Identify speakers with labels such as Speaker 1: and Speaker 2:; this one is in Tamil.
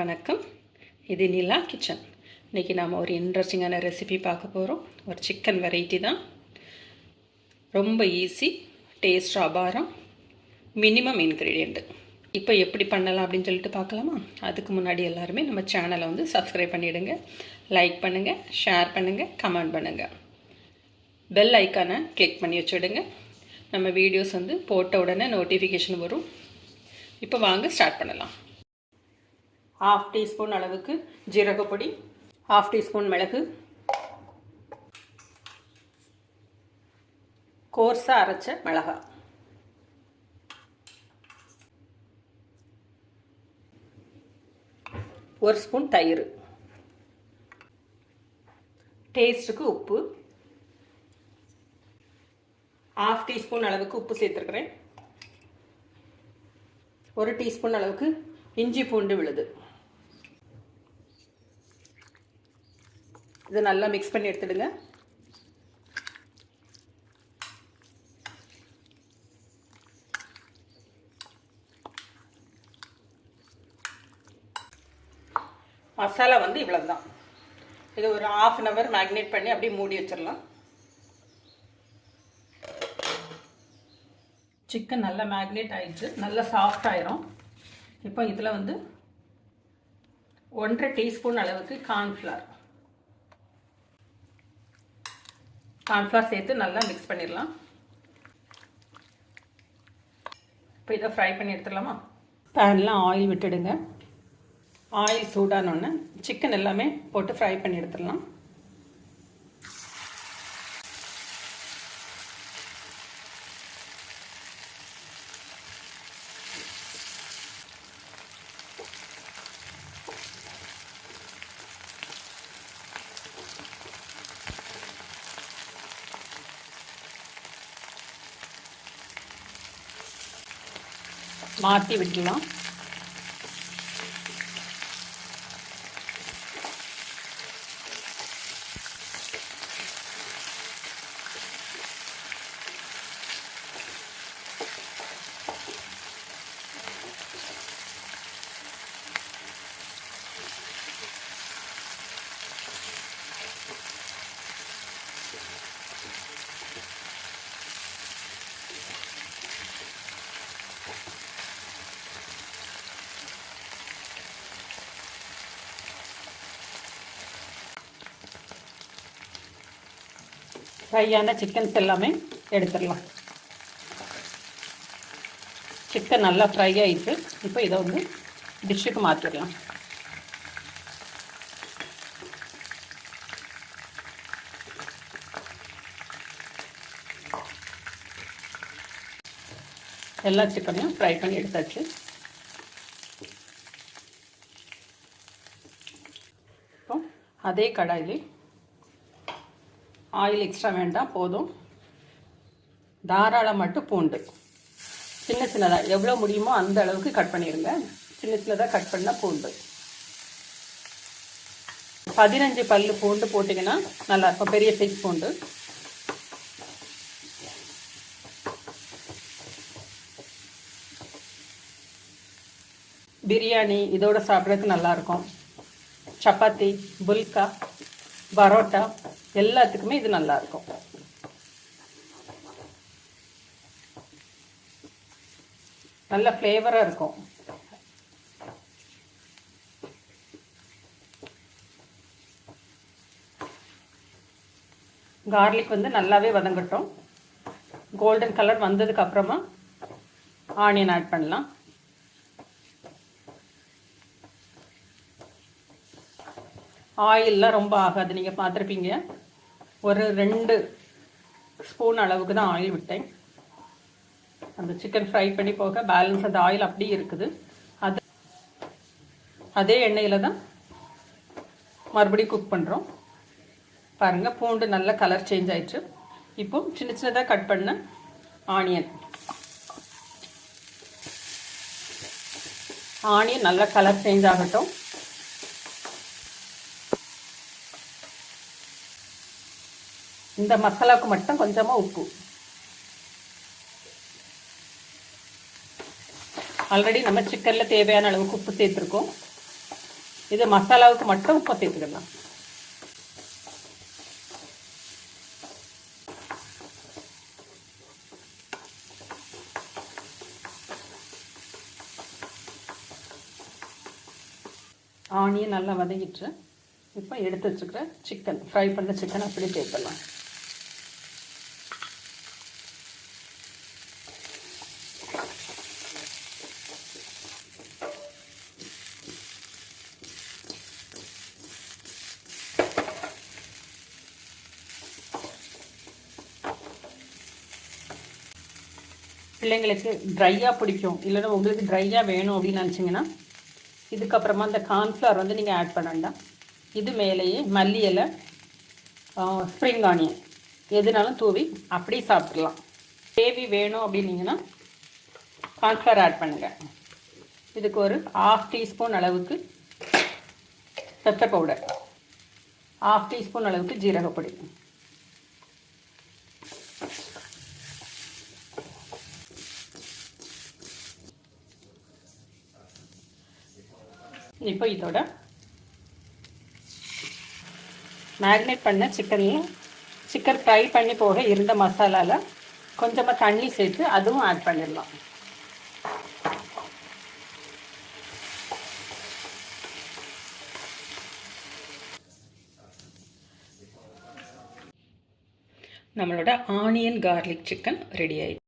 Speaker 1: வணக்கம். இது நிலா கிச்சன். இன்றைக்கி நாம் ஒரு இன்ட்ரெஸ்டிங்கான ரெசிபி பார்க்க போகிறோம். ஒரு சிக்கன் வெரைட்டி தான். ரொம்ப ஈஸி, டேஸ்ட் அபாரம், மினிமம் இன்க்ரீடியண்ட்டு. இப்போ எப்படி பண்ணலாம் அப்படின்னு சொல்லிட்டு பார்க்கலாமா? அதுக்கு முன்னாடி எல்லாருமே நம்ம சேனலை வந்து சப்ஸ்கிரைப் பண்ணிவிடுங்க, லைக் பண்ணுங்கள், ஷேர் பண்ணுங்கள், கமெண்ட் பண்ணுங்கள். பெல் ஐக்கானை கிளிக் பண்ணி வச்சுடுங்க. நம்ம வீடியோஸ் வந்து போட்ட உடனே நோட்டிஃபிகேஷன் வரும். இப்போ வாங்க ஸ்டார்ட் பண்ணலாம். 1/2 டீஸ்பூன் அளவுக்கு ஜீரகப்பொடி, 1/2 டீஸ்பூன் மிளகு, கோர்ஸாக அரைச்ச மிளகாய், ஒரு ஸ்பூன் தயிர், டேஸ்ட்டுக்கு உப்பு, 1/2 டீஸ்பூன் அளவுக்கு உப்பு சேர்த்துருக்குறேன். 1 டீஸ்பூன் அளவுக்கு இஞ்சி பூண்டு விழுது. இதை நல்லா மிக்ஸ் பண்ணி எடுத்துடுங்க. மசாலா வந்து இவ்வளவு தான். இது ஒரு 1/2 hour மேக்னேட் பண்ணி அப்படியே மூடி வச்சிடலாம். சிக்கன் நல்லா மேக்னேட் ஆயிடுச்சு, நல்லா சாஃப்ட் ஆயிரும். இப்போ இதில் வந்து 1/2 டீஸ்பூன் அளவுக்கு கார்ன்ஃப்ளவர் சேர்த்து நல்லா மிக்ஸ் பண்ணிடலாம். இப்போ இதை ஃப்ரை பண்ணி எடுத்துடலாமா? பேன்லாம் ஆயில் விட்டுடுங்க. ஆயில் சூடானோடனே சிக்கன் எல்லாமே போட்டு ஃப்ரை பண்ணி எடுத்துடலாம். மாற்றி விட்டுலாம். ஃப்ரையான சிக்கன்ஸ் எல்லாமே எடுத்துடலாம். சிக்கன் நல்லா ஃப்ரை ஆகிட்டு இப்போ இதை வந்து டிஷ்ஷுக்கு மாற்றிடலாம். எல்லா சிக்கனையும் ஃப்ரை பண்ணி எடுத்தாச்சு. இப்போ அதே கடாயில் ஆயில் எக்ஸ்ட்ரா வேண்டாம், போதும். தாராளம் மட்டும் பூண்டு சின்ன சின்னதாக எவ்வளோ முடியுமோ அந்த அளவுக்கு கட் பண்ணிடுங்க. சின்ன சின்னதாக கட் பண்ணால் பூண்டு 15 பல்லு பூண்டு போட்டிங்கன்னா நல்லாயிருக்கும், பெரிய சைஸ் பூண்டு. பிரியாணி இதோட சாப்பிட்றதுக்கு நல்லாயிருக்கும். சப்பாத்தி, புல்கா, பரோட்டா எல்லாத்துக்குமே இது நல்லாயிருக்கும். நல்ல ஃப்ளேவராக இருக்கும். கார்லிக் வந்து நல்லாவே வதங்கட்டும். கோல்டன் கலர் வந்ததுக்கு அப்புறமா ஆனியன் ஆட் பண்ணலாம். ஆயிலெலாம் ரொம்ப ஆகாது, நீங்கள் பார்த்துருப்பீங்க. ஒரு 2 ஸ்பூன் அளவுக்கு தான் ஆயில் விட்டேன். அந்த சிக்கன் ஃப்ரை பண்ணி போக பேலன்ஸ் அந்த ஆயில் அப்படியே இருக்குது. அதே எண்ணெயில் தான் மறுபடியும் குக் பண்ணுறோம். பாருங்கள், பூண்டு நல்ல கலர் சேஞ்ச் ஆயிடுச்சு. இப்போ சின்ன சின்னதாக கட் பண்ண ஆனியன் நல்லா கலர் சேஞ்ச் ஆகட்டும். இந்த மசாலாவுக்கு மட்டும் கொஞ்சமாக உப்பு. ஆல்ரெடி நம்ம சிக்கனில் தேவையான அளவுக்கு உப்பு சேர்த்துருக்கோம். இது மசாலாவுக்கு மட்டும் உப்பு சேர்த்துக்கலாம். ஆனியன் நல்லா வதங்கிட்டு இப்போ எடுத்து வச்சுக்கிற சிக்கன், ஃப்ரை பண்ண சிக்கன் அப்படி சேர்த்துடலாம். பிள்ளைங்களுக்கு ட்ரையாக பிடிக்கும், இல்லைன்னா உங்களுக்கு ட்ரையாக வேணும் அப்படின்னு நினச்சிங்கன்னா இதுக்கப்புறமா இந்த கார்ன்ஃப்ளவர் வந்து நீங்கள் ஆட் பண்ண வேண்டாம். இது மேலேயே மல்லி இலை, ஸ்ப்ரிங் ஆனியன் எதுனாலும் தூவி அப்படியே சாப்பிட்றலாம். கிரேவி வேணும் அப்படின்னீங்கன்னா கார்ன்ஃப்ளவர் ஆட் பண்ணுங்கள். இதுக்கு ஒரு 1/2 டீஸ்பூன் அளவுக்கு பெப்பர் பவுடர், 1/2 டீஸ்பூன் அளவுக்கு ஜீரகப்பொடி, இப்போ இதோட மேரினேட் பண்ண சிக்கன் ஃப்ரை பண்ணி போக இருந்த மசாலாவில் கொஞ்சமாக தண்ணி சேர்த்து அதுவும் ஆட் பண்ணிடலாம். நம்மளோட ஆனியன் கார்லிக் சிக்கன் ரெடி ஆயிடுச்சு.